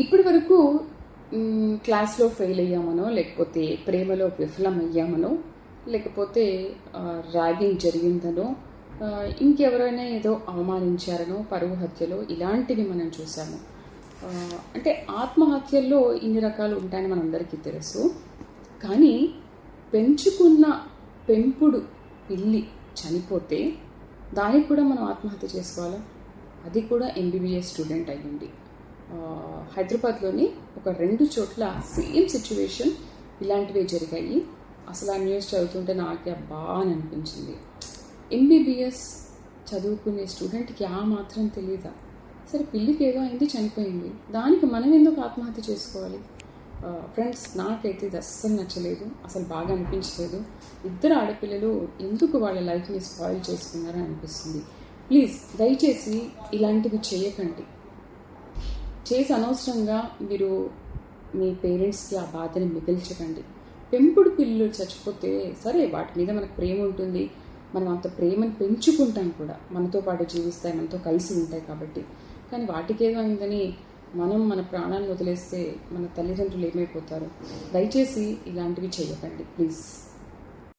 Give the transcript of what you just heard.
ఇప్పటి వరకు క్లాస్లో ఫెయిల్ అయ్యామనో, లేకపోతే ప్రేమలో విఫలమయ్యామనో, లేకపోతే ర్యాగింగ్ జరిగిందనో, ఇంకెవరైనా ఏదో అవమానించారనో, పరువు హత్యలో ఇలాంటివి మనం చూసాము. అంటే ఆత్మహత్యల్లో ఇన్ని రకాలు ఉంటాయని మనందరికీ తెలుసు. కానీ పెంచుకున్న పెంపుడు పిల్లి చనిపోతే దానికి కూడా మనం ఆత్మహత్య చేసుకోవాలా? అది కూడా ఎంబీబీఎస్ స్టూడెంట్ అయ్యింది. హైదరాబాద్లోని ఒక 2 చోట్ల సేమ్ సిచ్యువేషన్ ఇలాంటివే జరిగాయి. అసలు ఆ న్యూస్ చదువుతుంటే నాకే అబ్బా అని అనిపించింది. ఎంబీబీఎస్ చదువుకునే స్టూడెంట్కి ఆ మాత్రం తెలీదా? సరే, పిల్లికి ఏదో అయింది, చనిపోయింది, దానికి మనం ఎందుకు ఆత్మహత్య చేసుకోవాలి? ఫ్రెండ్స్, నాకైతే ఇది అస్సలు నచ్చలేదు, అసలు బాగా అనిపించలేదు. 2 ఆడపిల్లలు ఎందుకు వాళ్ళ లైఫ్ని స్పాయిల్ చేసుకున్నారని అనిపిస్తుంది. ప్లీజ్ దయచేసి ఇలాంటివి చేయకండి. చేసి అనవసరంగా మీరు మీ పేరెంట్స్కి ఆ బాధని మిగిల్చకండి. పెంపుడు పిల్లలు చచ్చిపోతే సరే, వాటి మీద మనకు ప్రేమ ఉంటుంది, మనం అంత ప్రేమను పెంచుకుంటాం కూడా, మనతో పాటు జీవిస్తాయి, మనతో కలిసి ఉంటాయి కాబట్టి. కానీ వాటికి ఏదో అయిందని మనం మన ప్రాణాలను వదిలేస్తే మన తల్లిదండ్రులు ఏమైపోతారు? దయచేసి ఇలాంటివి చేయకండి ప్లీజ్.